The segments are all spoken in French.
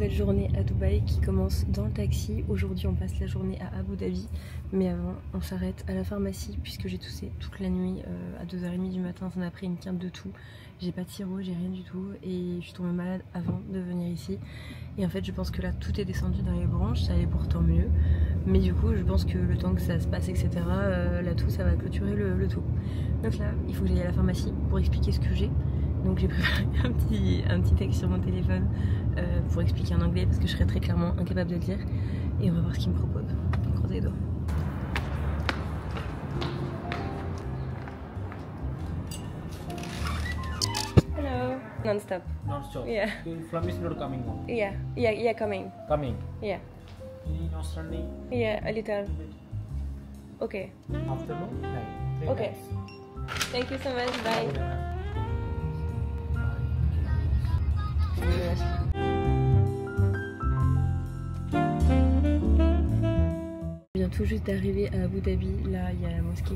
nouvelle journée à Dubaï qui commence dans le taxi. Aujourd'hui on passe la journée à Abu Dhabi, mais avant on s'arrête à la pharmacie puisque j'ai toussé toute la nuit à 2h30 du matin. Ça m'a pris une quinte de tout, j'ai pas de sirop, j'ai rien du tout et je suis tombée malade avant de venir ici. Et en fait je pense que là tout est descendu dans les branches, ça allait pourtant mieux, mais du coup je pense que le temps que ça se passe etc, la toux ça va clôturer le tout. Donc là il faut que j'aille à la pharmacie pour expliquer ce que j'ai. Donc j'ai préparé un petit texte sur mon téléphone pour expliquer en anglais parce que je serais très clairement incapable de le dire. Et on va voir ce qu'il me propose. Croisez les doigts. Hello. Non-stop. Non-stop? Yeah. From is not coming on? Yeah, coming. Coming? Yeah. No standing? Yeah, a little. Okay. Afternoon? Night? Okay. Thank you so much, bye. Je viens tout juste d'arriver à Abu Dhabi. Là il y a la mosquée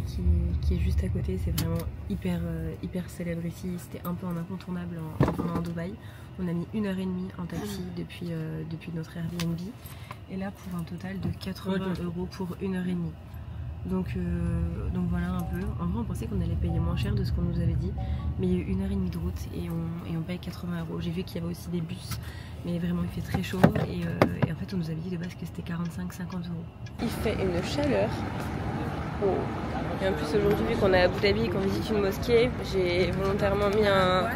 qui est juste à côté. C'est vraiment hyper célèbre ici. C'était un peu un incontournable en venant à Dubaï. On a mis 1h30 en taxi depuis notre Airbnb. Et là pour un total de 80 € pour 1h30. Donc voilà un peu. En vrai on pensait qu'on allait payer moins cher de ce qu'on nous avait dit, mais il y a eu 1h30 de route et on paye 80 €. J'ai vu qu'il y avait aussi des bus, mais vraiment il fait très chaud et en fait on nous avait dit de base que c'était 45-50 €. Il fait une chaleur. Oh. Et en plus aujourd'hui vu qu'on est à Abu Dhabi et qu'on visite une mosquée, j'ai volontairement mis un...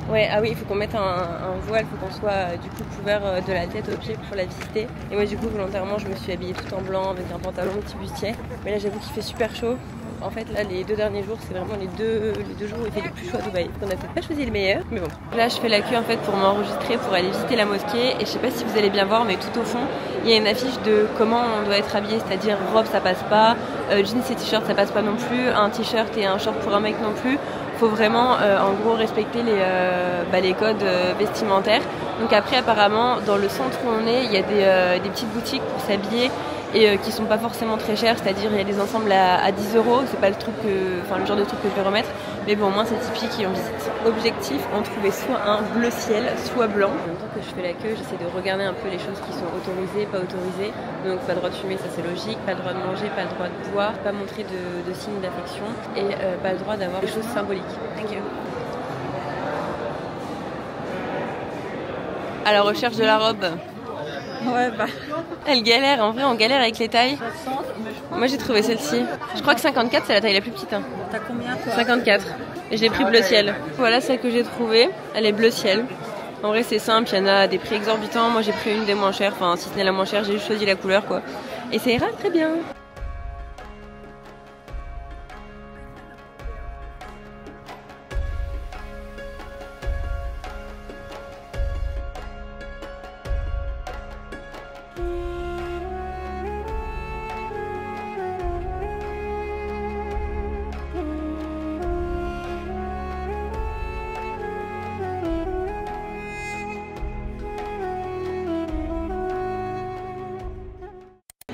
Ouais, ah oui, il faut qu'on mette un voile, il faut qu'on soit du coup couvert de la tête aux pieds pour la visiter. Et moi du coup volontairement je me suis habillée tout en blanc avec un pantalon petit bustier. Mais là j'avoue qu'il fait super chaud. En fait là les 2 derniers jours c'est vraiment les deux jours où il fait le plus chaud à Dubaï. On a peut-être pas choisi le meilleur, mais bon. Là je fais la queue en fait pour m'enregistrer pour aller visiter la mosquée. Et je sais pas si vous allez bien voir mais tout au fond il y a une affiche de comment on doit être habillé. C'est-à-dire robe ça passe pas, jeans et t-shirt ça passe pas non plus, un t-shirt et un short pour un mec non plus. Faut vraiment en gros respecter les codes vestimentaires. Donc après apparemment dans le centre où on est il y a des petites boutiques pour s'habiller et qui sont pas forcément très chères, c'est-à-dire il y a des ensembles à 10 €, c'est pas le genre de truc que je vais remettre, mais bon au moins c'est typique et on visite. Objectif, on trouvait soit un bleu ciel, soit blanc. En même temps que je fais la queue, j'essaie de regarder un peu les choses qui sont autorisées, pas autorisées. Donc pas le droit de fumer, ça c'est logique, pas le droit de manger, pas le droit de boire, pas montrer de signes d'affection et pas le droit d'avoir des choses symboliques. Thank you. À la recherche de la robe. Ouais, bah. Elle galère, en vrai on galère avec les tailles. Moi j'ai trouvé celle-ci. Je crois que 54 c'est la taille la plus petite. Hein. T'as combien toi? 54. Et j'ai pris bleu ciel. Voilà celle que j'ai trouvée. Elle est bleu ciel. En vrai c'est simple, il y en a des prix exorbitants. Moi j'ai pris une des moins chères, enfin si ce n'est la moins chère, j'ai juste choisi la couleur quoi. Et ça ira très bien.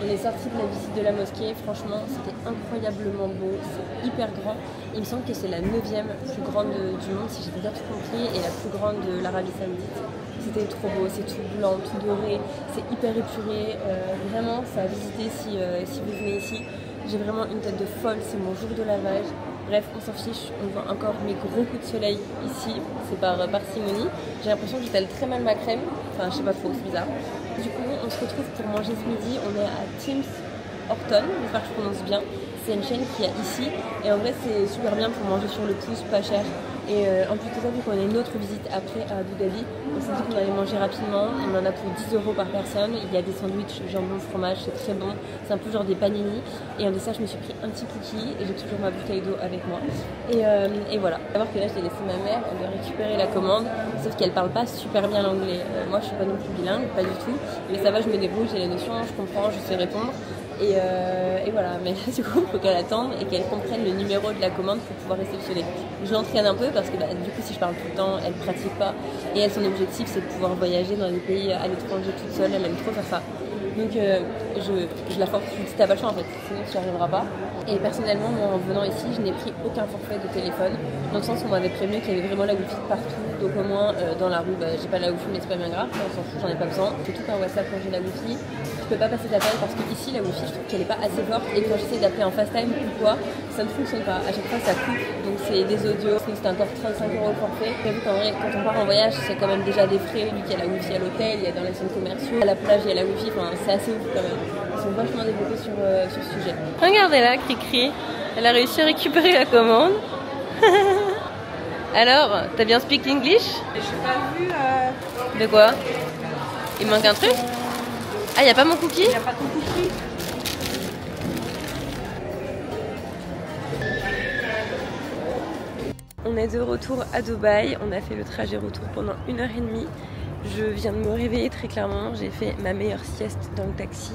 On est sorti de la visite de la mosquée, franchement c'était incroyablement beau, c'est hyper grand. Il me semble que c'est la 9e plus grande du monde si j'ai bien tout compris et la plus grande de l'Arabie Saoudite. C'était trop beau, c'est tout blanc, tout doré, c'est hyper épuré, vraiment ça à visiter si vous venez ici. J'ai vraiment une tête de folle, c'est mon jour de lavage. Bref, on s'en fiche, on voit encore mes gros coups de soleil ici, c'est par parcimonie. J'ai l'impression que j'étale très mal ma crème, enfin je sais pas trop, c'est bizarre. Du coup, on se retrouve pour manger ce midi, on est à Tim's Horton, j'espère que je prononce bien. C'est une chaîne qu'il y a ici et en vrai c'est super bien pour manger sur le pouce, pas cher. Et en plus de ça, vu qu'on a une autre visite après à Abu Dhabi, on s'est dit qu'on allait manger rapidement. On en a pour 10 € par personne. Il y a des sandwichs jambon fromage, c'est très bon. C'est un peu genre des panini. Et en de ça, je me suis pris un petit cookie et j'ai toujours ma bouteille d'eau avec moi. Et voilà. Faut savoir que là, j'ai laissé ma mère, elle doit récupérer la commande. Sauf qu'elle parle pas super bien l'anglais. Moi, je suis pas non plus bilingue, pas du tout. Mais ça va, je me débrouille, j'ai les notions, je comprends, je sais répondre. Et voilà, mais du coup, il faut qu'elle attende et qu'elle comprenne le numéro de la commande pour pouvoir réceptionner. Je l'entraîne un peu parce que du coup, si je parle tout le temps, elle pratique pas. Et elle, son objectif, c'est de pouvoir voyager dans des pays à l'étranger toute seule. Elle aime trop faire ça. Donc je la force, je lui dis t'as pas le choix en fait, sinon tu n'y arriveras pas. Et personnellement, moi en venant ici, je n'ai pris aucun forfait de téléphone, dans le sens où on m'avait prévenu qu'il y avait vraiment la wifi partout. Donc au moins dans la rue, j'ai pas la wifi mais c'est pas bien grave, on s'en fout, j'en ai pas besoin. J'ai tout un WhatsApp quand j'ai la wifi. Je peux pas passer d'appel parce que ici la wifi je trouve qu'elle est pas assez forte et quand j'essaie d'appeler en fast time ou quoi, ça ne fonctionne pas. À chaque fois ça coupe, donc c'est des audios, c'est encore 35 € le forfait. J'avoue qu'en vrai quand on part en voyage c'est quand même déjà des frais, vu qu'il y a la wifi à l'hôtel, il y a dans les centres commerciaux, à la plage il y a la wifi, enfin c'est assez ouf quand même. Ils sont vachement développés sur ce sujet. Regardez là, Cricri, elle a réussi à récupérer la commande. Alors, t'as bien speak English? J'ai pas vu. De quoi? Il manque un truc? Ah, y a pas mon cookie? Il n'y a pas ton cookie. On est de retour à Dubaï. On a fait le trajet retour pendant 1h30. Je viens de me réveiller très clairement. J'ai fait ma meilleure sieste dans le taxi.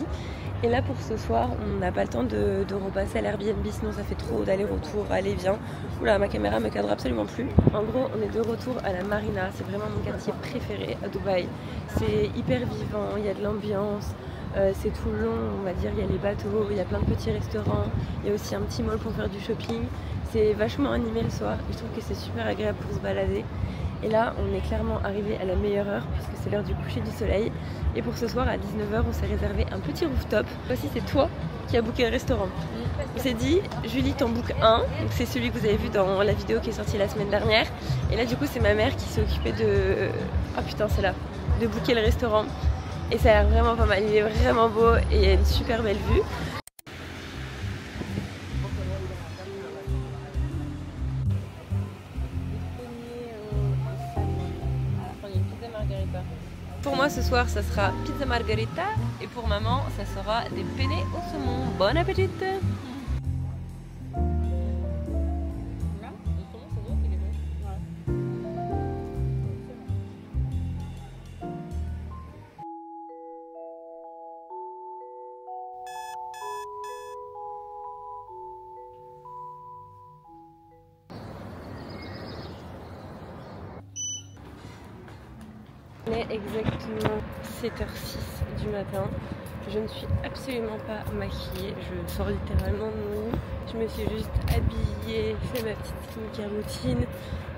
Et là pour ce soir, on n'a pas le temps de repasser à l'Airbnb, sinon ça fait trop d'aller-retour, allez-viens. Oula, ma caméra me cadre absolument plus. En gros, on est de retour à la Marina, c'est vraiment mon quartier préféré à Dubaï. C'est hyper vivant, il y a de l'ambiance, c'est tout le long, on va dire, il y a les bateaux, il y a plein de petits restaurants, il y a aussi un petit mall pour faire du shopping. C'est vachement animé le soir, je trouve que c'est super agréable pour se balader. Et là, on est clairement arrivé à la meilleure heure puisque c'est l'heure du coucher du soleil. Et pour ce soir, à 19h, on s'est réservé un petit rooftop. Voici, c'est toi qui as booké le restaurant. On s'est dit, Julie, t'en book un. Donc c'est celui que vous avez vu dans la vidéo qui est sortie la semaine dernière. Et là, du coup, c'est ma mère qui s'est occupée de... Oh putain, c'est là. De booker le restaurant. Et ça a l'air vraiment pas mal. Il est vraiment beau et il y a une super belle vue. Pour moi ce soir ça sera pizza margarita et pour maman ça sera des penne au saumon. Bon appétit! Il est exactement 7h06 du matin. Je ne suis absolument pas maquillée. Je sors littéralement nue. Je me suis juste habillée, fait ma petite skincare routine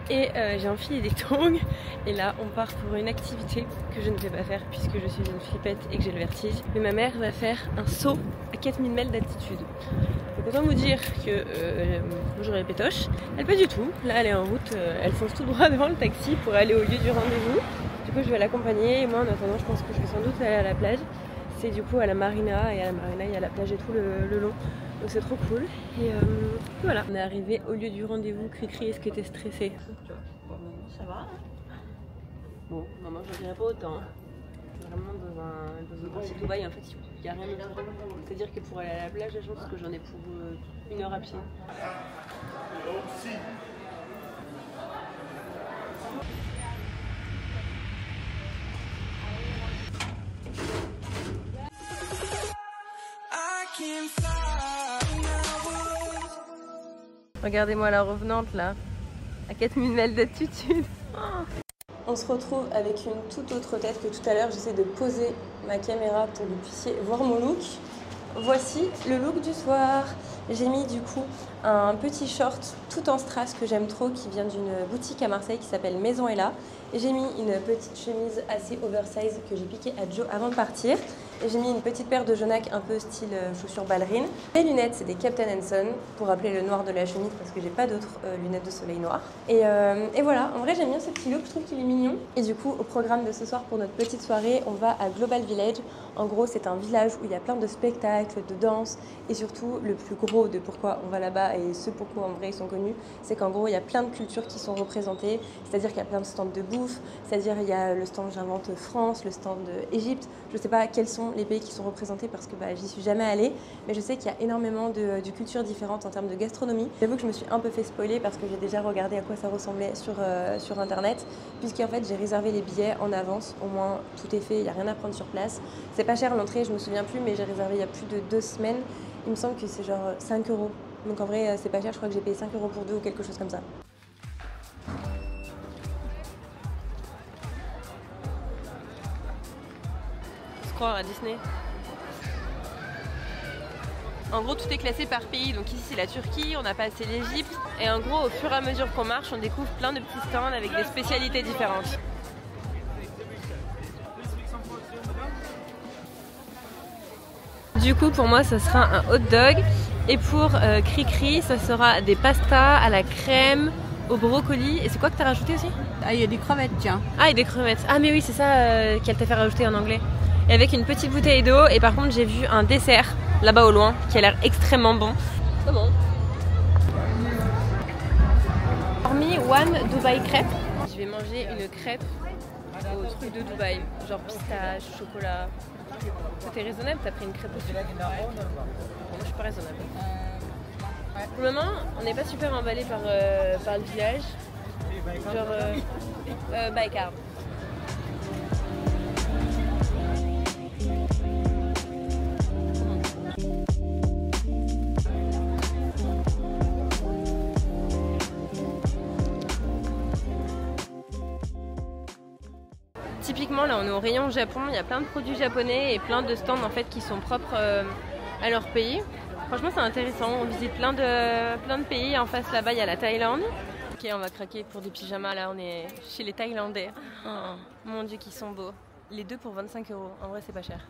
et j'ai enfilé des tongs. Et là, on part pour une activité que je ne vais pas faire puisque je suis une flippette et que j'ai le vertige. Mais ma mère va faire un saut à 4000 mètres d'altitude. Donc autant vous dire que j'aurai les pétoches. Elle pas du tout. Là, elle est en route. Elle fonce tout droit devant le taxi pour aller au lieu du rendez-vous. Du coup je vais l'accompagner et moi en attendant je pense que je vais sans doute aller à la plage. C'est du coup à la Marina et à la Marina il y a la plage et tout le long. Donc c'est trop cool. Et voilà. On est arrivé au lieu du rendez-vous. Cricri, est-ce que t'es stressée? Ça va. Bon, maman je dirais pas autant. Vraiment dans un quartier de Dubaï en fait il n'y a rien d'autre. C'est-à-dire que pour aller à la plage je pense que j'en ai pour 1 heure à pied. Regardez-moi la revenante là, à 4000 mètres d'altitude. On se retrouve avec une toute autre tête que tout à l'heure. J'essaie de poser ma caméra pour que vous puissiez voir mon look. Voici le look du soir. J'ai mis du coup un petit short tout en strass que j'aime trop qui vient d'une boutique à Marseille qui s'appelle Maison Ella. Et j'ai mis une petite chemise assez oversize que j'ai piquée à Joe avant de partir. Et j'ai mis une petite paire de Jonac un peu style chaussures ballerines. Les lunettes, c'est des Captain Son pour rappeler le noir de la chemise parce que j'ai pas d'autres lunettes de soleil noires. Et voilà, en vrai j'aime bien ce petit look, je trouve qu'il est mignon. Et du coup, au programme de ce soir pour notre petite soirée, on va à Global Village. En gros, c'est un village où il y a plein de spectacles, de danse et surtout le plus gros de pourquoi on va là-bas et ce pourquoi en vrai ils sont connus, c'est qu'en gros il y a plein de cultures qui sont représentées, c'est-à-dire qu'il y a plein de stands de bouffe, c'est-à-dire il y a le stand J'invente France, le stand Égypte, je sais pas quels sont les pays qui sont représentés parce que j'y suis jamais allée, mais je sais qu'il y a énormément de cultures différentes en termes de gastronomie. J'avoue que je me suis un peu fait spoiler parce que j'ai déjà regardé à quoi ça ressemblait sur internet, puisqu'en fait j'ai réservé les billets en avance, au moins tout est fait, il n'y a rien à prendre sur place. C'est pas cher l'entrée, je me souviens plus, mais j'ai réservé il y a plus de 2 semaines. Il me semble que c'est genre 5 €. Donc en vrai, c'est pas cher, je crois que j'ai payé 5 € pour 2 ou quelque chose comme ça. Se croire à Disney. En gros, tout est classé par pays. Donc ici, c'est la Turquie, on a passé l'Égypte. Et en gros, au fur et à mesure qu'on marche, on découvre plein de petits stands avec des spécialités différentes. Du coup, pour moi, ça sera un hot dog. Et pour Cricri, ça sera des pastas à la crème, au brocoli. Et c'est quoi que tu as rajouté aussi? Ah, il y a des crevettes, tiens. Ah, et des crevettes. Ah, mais oui, c'est ça qu'elle t'a fait rajouter en anglais. Et avec une petite bouteille d'eau. Et par contre, j'ai vu un dessert là-bas au loin qui a l'air extrêmement bon. C'est bon. Hormis One Dubai crêpe, je vais manger une crêpe au truc de Dubaï, genre pistache, chocolat. Tout est raisonnable, t'as pris une crêpe au sucre. Moi je suis pas raisonnable. Pour le moment, on n'est pas super emballé par le village. Genre Baïkar. Typiquement là on est au rayon Japon, il y a plein de produits japonais et plein de stands en fait qui sont propres à leur pays. Franchement c'est intéressant, on visite plein de pays. En face là-bas il y a la Thaïlande. Ok, on va craquer pour des pyjamas, là on est chez les Thaïlandais. Oh, mon dieu qu'ils sont beaux. Les deux pour 25 €, en vrai c'est pas cher.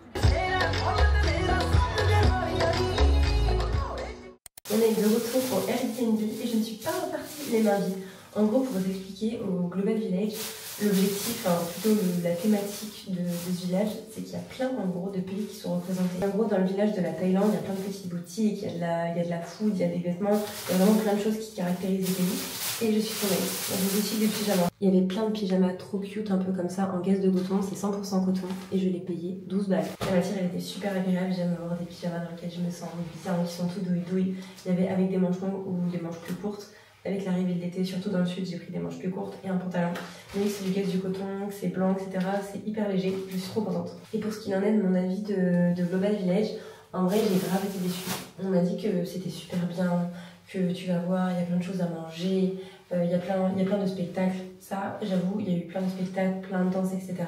On est de retour pour Airbnb et je ne suis pas repartie les mains vides. En gros, pour vous expliquer, au Global Village, l'objectif, enfin plutôt la thématique de ce village, c'est qu'il y a plein en gros de pays qui sont représentés. En gros, dans le village de la Thaïlande, il y a plein de petites boutiques, il y a de la food, il y a des vêtements, il y a vraiment plein de choses qui caractérisent les pays. Et je suis tombée dans une boutique de pyjamas. Il y avait plein de pyjamas trop cute, un peu comme ça, en gaze de coton, c'est 100% coton, et je l'ai payé 12 balles. La matière elle était super agréable, j'aime avoir des pyjamas dans lesquels je me sens bien, qui sont tout douille-douille. Il y avait avec des manches longues ou des manches plus courtes. Avec l'arrivée de l'été, surtout dans le sud, j'ai pris des manches plus courtes et un pantalon. Mais c'est du gaze du coton, c'est blanc, etc. C'est hyper léger, je suis trop contente. Et pour ce qu'il en est de mon avis de Global Village, en vrai j'ai grave été déçue. On m'a dit que c'était super bien, que tu vas voir, il y a plein de choses à manger, il y a plein de spectacles. Ça, j'avoue, il y a eu plein de spectacles, plein de danses, etc.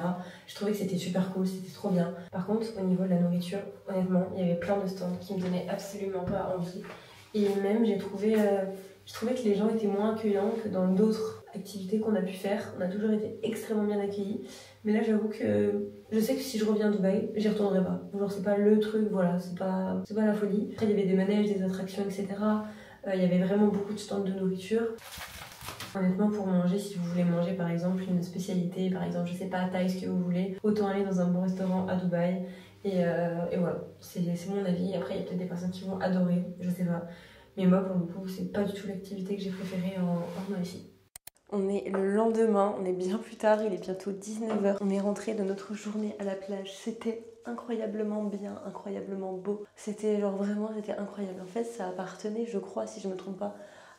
Je trouvais que c'était super cool, c'était trop bien. Par contre, au niveau de la nourriture, honnêtement, il y avait plein de stands qui me donnaient absolument pas envie. Et même, je trouvais que les gens étaient moins accueillants que dans d'autres activités qu'on a pu faire. On a toujours été extrêmement bien accueillis. Mais là, j'avoue que je sais que si je reviens à Dubaï, j'y retournerai pas. Genre, c'est pas le truc, voilà, c'est pas la folie. Après, il y avait des manèges, des attractions, etc. Il y avait vraiment beaucoup de stands de nourriture. Honnêtement, pour manger, si vous voulez manger par exemple une spécialité, par exemple, je sais pas, taille, ce que vous voulez, autant aller dans un bon restaurant à Dubaï. Et voilà, c'est mon avis. Après, il y a peut-être des personnes qui vont adorer, je sais pas. Mais moi, pour le coup, c'est pas du tout l'activité que j'ai préférée en venant ici. On est le lendemain, on est bien plus tard, il est bientôt 19 h. On est rentré de notre journée à la plage. C'était incroyablement bien, incroyablement beau. C'était genre vraiment, c'était incroyable. En fait, ça appartenait, je crois, si je me trompe pas,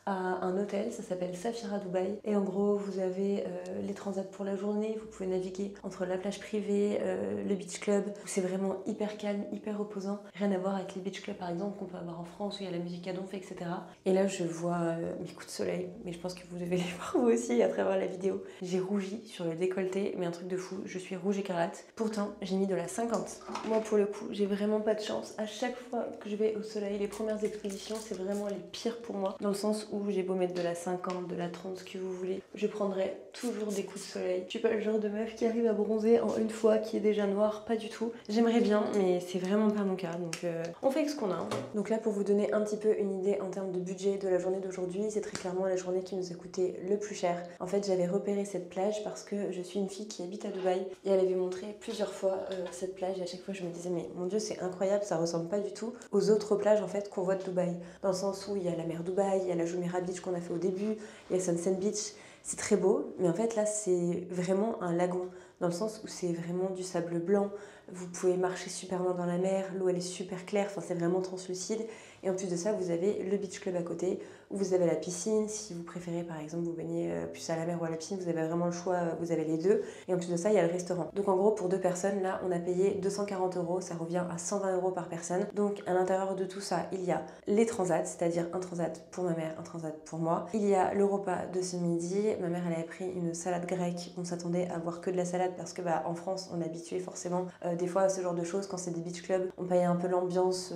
à un hôtel, ça s'appelle Safira Dubaï. Et en gros, vous avez les transats pour la journée, vous pouvez naviguer entre la plage privée, le beach club. C'est vraiment hyper calme, hyper reposant. Rien à voir avec les beach clubs par exemple qu'on peut avoir en France où il y a la musique à donf, etc. Et là, je vois mes coups de soleil, mais je pense que vous devez les voir vous aussi à travers la vidéo. J'ai rougi sur le décolleté, mais un truc de fou, je suis rouge écarlate. Pourtant, j'ai mis de la 50. Moi, pour le coup, j'ai vraiment pas de chance. À chaque fois que je vais au soleil, les premières expositions, c'est vraiment les pires pour moi, dans le sens où j'ai beau mettre de la 50, de la 30, ce que vous voulez, je prendrai toujours des coups de soleil. Je suis pas le genre de meuf qui arrive à bronzer en une fois, qui est déjà noire, pas du tout. J'aimerais bien, mais c'est vraiment pas mon cas, donc on fait avec ce qu'on a. Donc là, pour vous donner un petit peu une idée en termes de budget de la journée d'aujourd'hui, c'est très clairement la journée qui nous a coûté le plus cher. En fait, j'avais repéré cette plage parce que je suis une fille qui habite à Dubaï et elle avait montré plusieurs fois cette plage et à chaque fois je me disais mais mon dieu c'est incroyable, ça ressemble pas du tout aux autres plages en fait qu'on voit de Dubaï. Dans le sens où il y a la mer Dubaï, il y a la Jumeirah Beach qu'on a fait au début, il y a Sunset Beach, c'est très beau, mais en fait là c'est vraiment un lagon, dans le sens où c'est vraiment du sable blanc, vous pouvez marcher super loin dans la mer, l'eau elle est super claire, enfin c'est vraiment translucide, et en plus de ça vous avez le beach club à côté, où vous avez la piscine, si vous préférez par exemple vous baignez plus à la mer ou à la piscine, vous avez vraiment le choix, vous avez les deux, et en plus de ça il y a le restaurant. Donc en gros pour deux personnes, là on a payé 240 €, ça revient à 120 € par personne. Donc à l'intérieur de tout ça, il y a les transats, c'est-à-dire un transat pour ma mère, un transat pour moi. Il y a le repas de ce midi, ma mère elle avait pris une salade grecque, on s'attendait à voir que de la salade, salade parce que en France on est habitué forcément des fois à ce genre de choses. Quand c'est des beach clubs, on paye un peu l'ambiance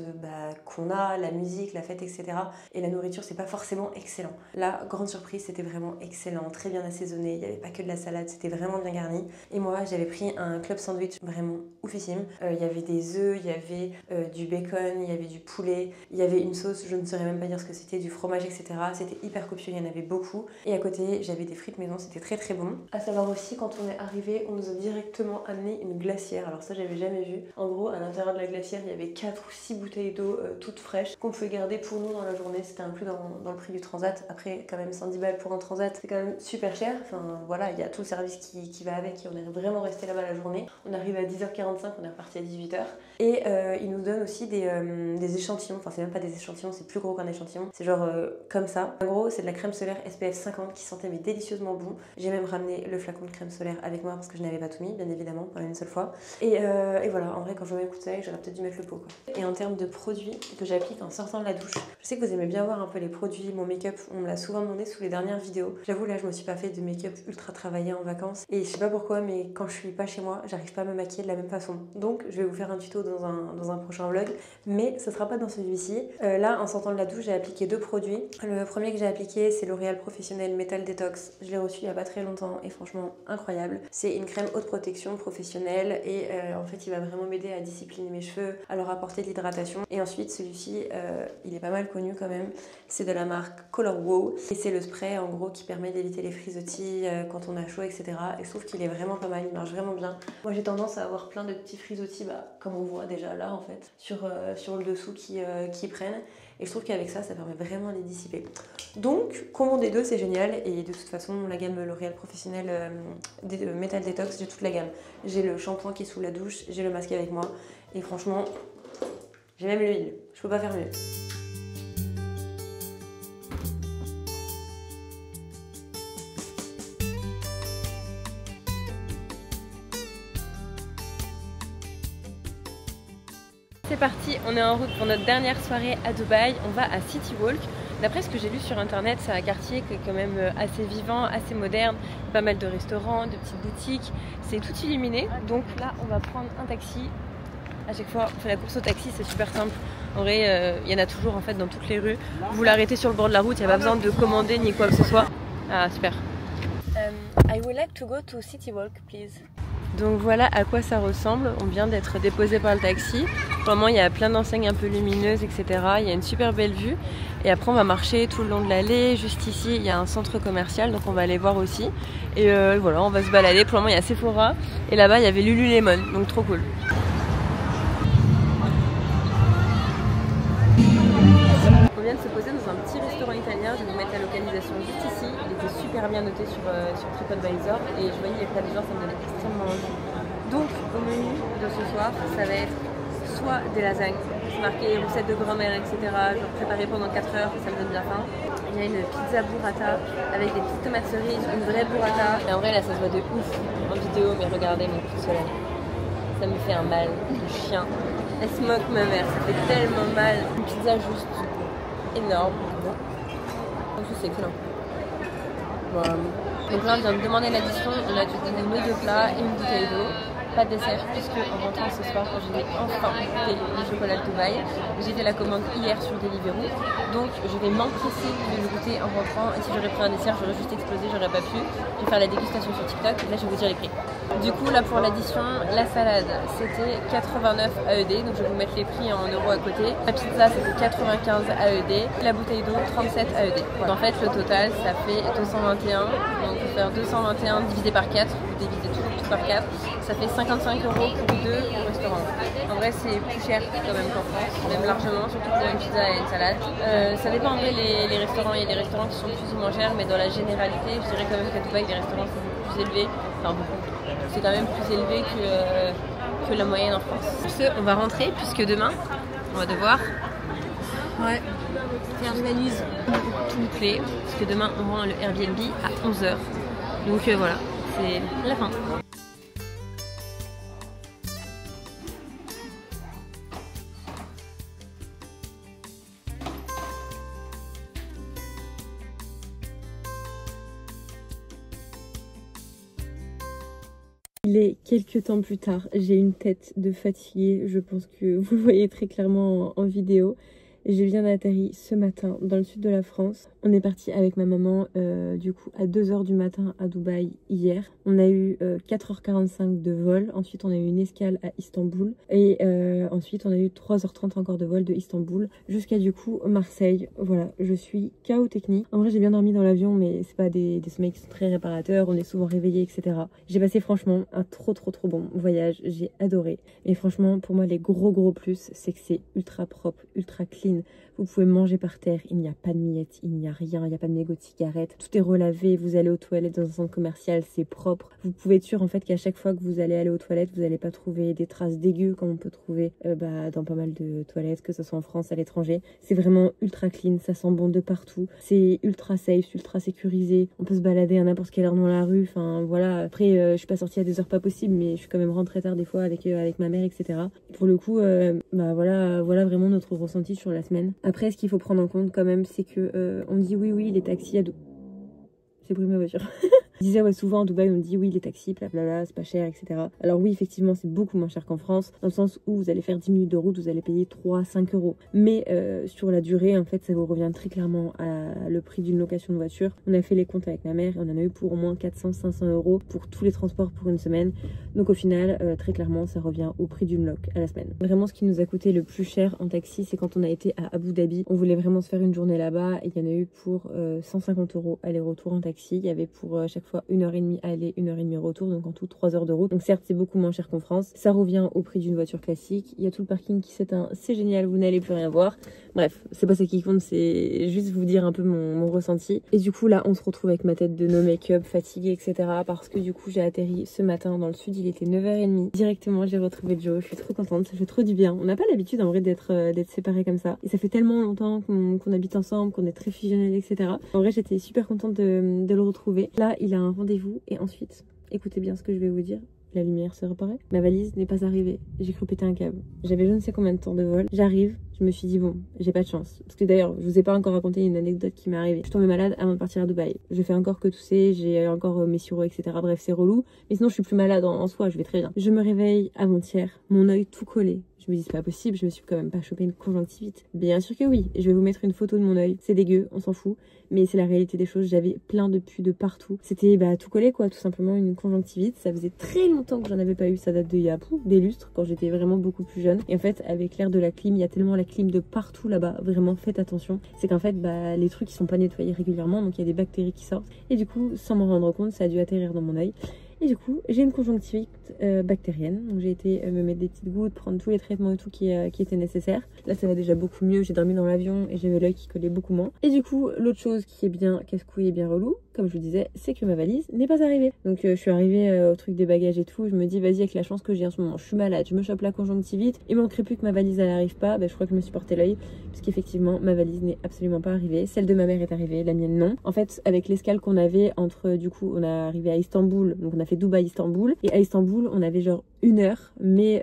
qu'on a, la musique, la fête, etc. Et la nourriture c'est pas forcément excellent. Là, grande surprise, c'était vraiment excellent, très bien assaisonné, il n'y avait pas que de la salade, c'était vraiment bien garni. Et moi j'avais pris un club sandwich vraiment oufissime. Il y avait des œufs, il y avait du bacon, il y avait du poulet, il y avait une sauce, je ne saurais même pas dire ce que c'était, du fromage, etc. C'était hyper copieux, il y en avait beaucoup. Et à côté, j'avais des frites maison, c'était très très bon. À savoir aussi, quand on est arrivé, on nous a directement amené une glacière. Alors ça, j'avais jamais vu. En gros, à l'intérieur de la glacière, il y avait 4 ou 6 bouteilles d'eau toutes fraîches qu'on pouvait garder pour nous dans la journée. C'était inclus dans le prix du transat. Après, quand même 110 balles pour un transat, c'est quand même super cher. Enfin voilà, il y a tout le service qui va avec et on est vraiment resté là-bas la journée. On arrive à 10h45, on est reparti à 18h. Et ils nous donnent aussi des échantillons. Enfin, c'est même pas des échantillons, c'est plus gros qu'un échantillon. C'est genre comme ça. En gros, c'est de la crème solaire SPF 50 qui sentait mais délicieusement bon. J'ai même ramené le flacon de crème solaire avec moi parce que je n'avais pas tout mis, bien évidemment, pas une seule fois. Et voilà, en vrai, quand je mets un coup de soleil, j'aurais peut-être dû mettre le pot, quoi. Et en termes de produits que j'applique en sortant de la douche, je sais que vous aimez bien voir un peu les produits, mon make-up. On me l'a souvent demandé sous les dernières vidéos. J'avoue, là, je me suis pas fait de make-up ultra travaillé en vacances. Et je sais pas pourquoi, mais quand je suis pas chez moi, j'arrive pas à me maquiller de la même façon. Donc, je vais vous faire un tuto dans un prochain vlog, mais ce sera pas dans celui-ci. Là, en sortant de la douche, j'ai appliqué 2 produits. Le premier que j'ai appliqué, c'est L'Oréal Professionnel Metal Detox. Je l'ai reçu il y a pas très longtemps et franchement incroyable. C'est une crème haute protection professionnelle et en fait, il va vraiment m'aider à discipliner mes cheveux, à leur apporter de l'hydratation. Et ensuite, celui-ci, il est pas mal connu quand même. C'est de la marque Color Wow et c'est le spray en gros qui permet d'éviter les frisottis quand on a chaud, etc. Et je trouve qu'il est vraiment pas mal, il marche vraiment bien. Moi, j'ai tendance à avoir plein de petits frisottis, comme on voit déjà là en fait, sur le dessous qui prennent. Et je trouve qu'avec ça, ça permet vraiment de les dissiper. Donc, commandez 2, c'est génial. Et de toute façon, la gamme L'Oréal Professionnel Metal Detox, j'ai toute la gamme. J'ai le shampoing qui est sous la douche, j'ai le masque avec moi. Et franchement, j'ai même l'huile. Je peux pas faire mieux. C'est parti, on est en route pour notre dernière soirée à Dubaï. On va à City Walk. D'après ce que j'ai lu sur internet, c'est un quartier qui est quand même assez vivant, assez moderne. Pas mal de restaurants, de petites boutiques. C'est tout illuminé. Donc là, on va prendre un taxi. À chaque fois, on fait la course au taxi, c'est super simple. En vrai, il y en a toujours en fait dans toutes les rues. Vous l'arrêtez sur le bord de la route, il n'y a pas besoin de commander ni quoi que ce soit. Ah, super. I would like to go to City Walk, please. Donc voilà à quoi ça ressemble. On vient d'être déposé par le taxi. Pour le moment, il y a plein d'enseignes un peu lumineuses, etc. Il y a une super belle vue. Et après, on va marcher tout le long de l'allée. Juste ici, il y a un centre commercial, donc on va aller voir aussi. Et voilà, on va se balader. Pour le moment, il y a Sephora. Et là-bas, il y avait Lululemon, donc trop cool. On vient de se poser dans un petit restaurant italien. Je vais vous mettre la localisation juste ici. Il était super bien noté sur TripAdvisor. Et je voyais les plats du genre, ça me donnait extrêmement envie. Donc, au menu de ce soir, ça va être soit des lasagnes, c'est marqué recette de grand-mère, etc. Genre préparé pendant 4 heures, ça me donne bien faim. Il y a une pizza burrata avec des petites tomates cerises, une vraie burrata. Et en vrai, là, ça se voit de ouf en vidéo, mais regardez mon coup de soleil. Ça me fait un mal de chien. Elle se moque ma mère, ça fait tellement mal. Une pizza juste énorme. Donc c'est excellent. Voilà. Donc là on vient de demander l'addition, on a dû donner nos 2 plats et une bouteille d'eau. Pas de dessert puisque en rentrant ce soir quand j'ai enfin goûté le chocolat de Dubaï, j'ai fait la commande hier sur Deliveroo. Donc je vais m'empresser de le goûter en rentrant et si j'aurais pris un dessert j'aurais juste explosé, j'aurais pas pu. Je vais faire la dégustation sur TikTok et là je vais vous dire les prix. Du coup là pour l'addition, la salade c'était 89 AED, donc je vais vous mettre les prix en euros à côté. La pizza c'était 95 AED, la bouteille d'eau 37 AED. Voilà. En fait le total ça fait 221, donc vous faire 221 divisé par 4, vous divisez tout par 4, ça fait 55 € pour 2 au restaurant. En vrai c'est plus cher quand même qu'en France, même largement, surtout pour une pizza et une salade. Ça dépend en vrai les restaurants, il y a des restaurants qui sont plus ou moins chers, mais dans la généralité je dirais quand même qu'à Dubaï les restaurants sont beaucoup plus élevés, enfin beaucoup. C'est quand même plus élevé que la moyenne en France. Pour ce, on va rentrer puisque demain, on va devoir faire de la nuit tout bouclé. Parce que demain, on rend le Airbnb à 11h. Donc voilà, c'est la fin. Il est quelques temps plus tard, j'ai une tête de fatiguée, je pense que vous le voyez très clairement en vidéo. J'ai bien atterri ce matin dans le sud de la France. On est parti avec ma maman du coup à 2 h du matin à Dubaï hier. On a eu 4h45 de vol. Ensuite on a eu une escale à Istanbul. Et ensuite on a eu 3h30 encore de vol de Istanbul jusqu'à du coup Marseille. Voilà, je suis KO technique. En vrai j'ai bien dormi dans l'avion mais c'est pas des sommeils qui sont très réparateurs. On est souvent réveillés etc. J'ai passé franchement un trop bon voyage. J'ai adoré. Mais franchement pour moi les gros plus c'est que c'est ultra propre, ultra clean. Vous pouvez manger par terre, il n'y a pas de miettes, il n'y a rien, il n'y a pas de mégots de cigarettes. Tout est relavé, vous allez aux toilettes dans un centre commercial, c'est propre. Vous pouvez être sûr en fait qu'à chaque fois que vous allez aller aux toilettes, vous n'allez pas trouver des traces dégueu comme on peut trouver dans pas mal de toilettes, que ce soit en France, à l'étranger. C'est vraiment ultra clean, ça sent bon de partout. C'est ultra safe, ultra sécurisé. On peut se balader à n'importe quelle heure dans la rue, enfin voilà. Après, je suis pas sortie à des heures pas possibles, mais je suis quand même rentrée tard des fois avec ma mère, etc. Pour le coup, voilà vraiment notre ressenti sur la semaine. Après, ce qu'il faut prendre en compte quand même, c'est que on dit oui, les taxis à c'est brûlé ma voiture. Je disais ouais, souvent à Dubaï on dit oui les taxis blablabla c'est pas cher etc. Alors oui effectivement c'est beaucoup moins cher qu'en France dans le sens où vous allez faire 10 minutes de route, vous allez payer 3-5 euros. Mais sur la durée en fait ça vous revient très clairement à le prix d'une location de voiture. On a fait les comptes avec ma mère et on en a eu pour au moins 400-500 euros pour tous les transports pour une semaine. Donc au final très clairement ça revient au prix d'une loc à la semaine. Vraiment ce qui nous a coûté le plus cher en taxi c'est quand on a été à Abu Dhabi. On voulait vraiment se faire une journée là-bas et il y en a eu pour 150 euros aller-retour en taxi. Il y avait pour chaque fois 1h30 aller, 1h30 retour, donc en tout 3 heures de route. Donc certes c'est beaucoup moins cher qu'en France, ça revient au prix d'une voiture classique. Il y a tout le parking qui s'éteint, c'est génial, vous n'allez plus rien voir. Bref, c'est pas ça qui compte, c'est juste vous dire un peu mon ressenti. Et du coup là on se retrouve avec ma tête de no make-up, fatiguée etc. Parce que du coup j'ai atterri ce matin dans le sud, il était 9h30. Directement j'ai retrouvé Joe, je suis trop contente, ça fait trop du bien. On n'a pas l'habitude en vrai d'être séparés comme ça. Et ça fait tellement longtemps qu'on habite ensemble, qu'on est très fusionnels etc. En vrai j'étais super contente de le retrouver. Là il a un rendez-vous et ensuite, écoutez bien ce que je vais vous dire. La lumière se reparaît. Ma valise n'est pas arrivée. J'ai cru péter un câble. J'avais je ne sais combien de temps de vol. J'arrive. Je me suis dit bon, j'ai pas de chance. Parce que d'ailleurs, je vous ai pas encore raconté une anecdote qui m'est arrivée. Je suis tombée malade avant de partir à Dubaï. Je fais encore que tousser, j'ai encore mes sirops, etc. Bref, c'est relou. Mais sinon, je suis plus malade en soi, je vais très bien. Je me réveille avant-hier, mon œil tout collé. Je me dis c'est pas possible, je me suis quand même pas chopé une conjonctivite. Bien sûr que oui, je vais vous mettre une photo de mon œil. C'est dégueu, on s'en fout. Mais c'est la réalité des choses, j'avais plein de pus de partout. C'était tout collé quoi, tout simplement une conjonctivite. Ça faisait très longtemps que j'en avais pas eu, ça date d'il y a des lustres, quand j'étais vraiment beaucoup plus jeune. Et en fait, avec l'air de la clim, il y a tellement la clim de partout là-bas, vraiment faites attention. C'est qu'en fait, les trucs ils sont pas nettoyés régulièrement, donc il y a des bactéries qui sortent. Et du coup, sans m'en rendre compte, ça a dû atterrir dans mon œil. Et du coup, j'ai une conjonctivite bactérienne. Donc j'ai été me mettre des petites gouttes, prendre tous les traitements et tout qui étaient nécessaires. Là, ça va déjà beaucoup mieux. J'ai dormi dans l'avion et j'avais l'œil qui collait beaucoup moins. Et du coup, l'autre chose qui est bien casse-couille et bien relou, comme je vous disais, c'est que ma valise n'est pas arrivée. Donc je suis arrivée au truc des bagages et tout. Je me dis, vas-y, avec la chance que j'ai en ce moment, je suis malade, je me chope la conjonctivite. Il manquerait plus que ma valise elle arrive pas. Je crois que je me suis porté l'œil. Parce qu'effectivement, ma valise n'est absolument pas arrivée. Celle de ma mère est arrivée, la mienne non. En fait, avec l'escale qu'on avait entre, du coup, on est arrivé à Istanbul. Donc on a fait Dubaï-Istanbul. Et à Istanbul, on avait genre une heure, mais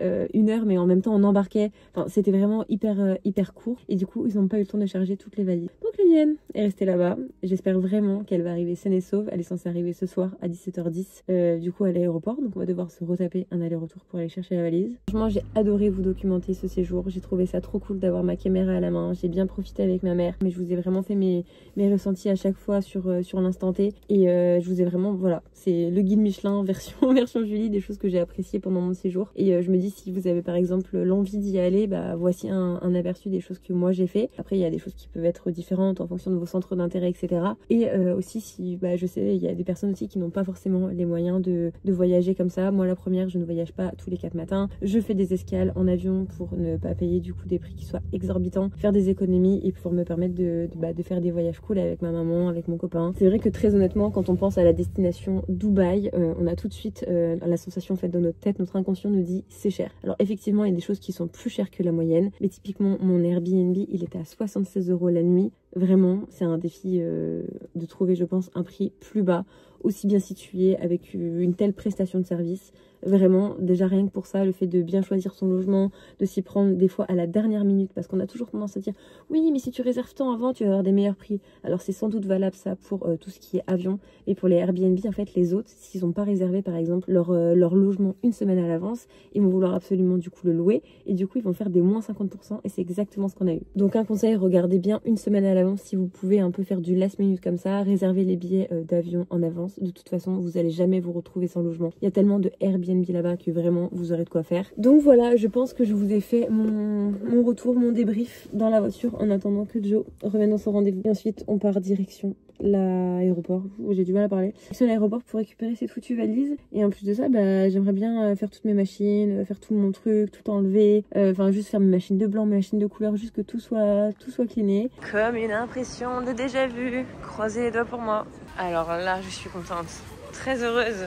en même temps on embarquait. Enfin, c'était vraiment hyper court. Et du coup, ils n'ont pas eu le temps de charger toutes les valises. Donc la mienne est restée là-bas. J'espère vraiment qu'elle va arriver saine et sauve. Elle est censée arriver ce soir à 17h10 du coup à l'aéroport. Donc on va devoir se retaper un aller-retour pour aller chercher la valise. Franchement, j'ai adoré vous documenter ce séjour. J'ai trouvé ça trop cool d'avoir ma caméra à la main. J'ai bien profité avec ma mère. Mais je vous ai vraiment fait mes ressentis à chaque fois sur l'instant T. Et je vous ai vraiment, voilà, c'est le guide Michelin version Julie, des choses que j'ai appréciées pendant mon séjour. Et je me dis, si vous avez par exemple l'envie d'y aller, voici un aperçu des choses que moi j'ai fait. Après, il y a des choses qui peuvent être différentes en fonction de vos centres d'intérêt, etc. Et aussi, si je sais, il y a des personnes aussi qui n'ont pas forcément les moyens de voyager comme ça. Moi, la première, je ne voyage pas tous les 4 matins. Je fais des escales en avion pour ne pas payer du coup des prix qui soient exorbitants, faire des économies et pour me permettre de faire des voyages cool avec ma maman, avec mon copain. C'est vrai que très honnêtement, quand on pense à la destination Dubaï, on a tout de suite la sensation faite dans notre tête, notre inconscient nous dit c'est cher. Alors effectivement, il y a des choses qui sont plus chères que la moyenne, mais typiquement mon Airbnb, il était à 76 € la nuit. Vraiment, c'est un défi de trouver, je pense, un prix plus bas, aussi bien situé, avec une telle prestation de service. Vraiment, déjà rien que pour ça, le fait de bien choisir son logement, de s'y prendre des fois à la dernière minute, parce qu'on a toujours tendance à dire oui, mais si tu réserves tant avant, tu vas avoir des meilleurs prix. Alors c'est sans doute valable ça pour tout ce qui est avion, et pour les Airbnb, en fait, les autres, s'ils n'ont pas réservé par exemple leur logement une semaine à l'avance, ils vont vouloir absolument du coup le louer, et du coup ils vont faire des moins 50%, et c'est exactement ce qu'on a eu. Donc un conseil, regardez bien une semaine à l'avance si vous pouvez un peu faire du last minute comme ça, réserver les billets d'avion en avance. De toute façon, vous allez jamais vous retrouver sans logement. Il y a tellement de Airbnb là-bas que vraiment vous aurez de quoi faire. Donc voilà, je pense que je vous ai fait mon retour, mon débrief dans la voiture en attendant que Joe revienne dans son rendez-vous. Et ensuite, on part direction l'aéroport, où j'ai du mal à parler. Sur l'aéroport pour récupérer cette foutue valise. Et en plus de ça, bah, j'aimerais bien faire toutes mes machines, faire tout mon truc, tout enlever. Enfin, juste faire mes machines de blanc, mes machines de couleur, juste que tout soit cleané. Comme une impression de déjà vu. Croisez les doigts pour moi. Alors là, je suis contente. Très heureuse.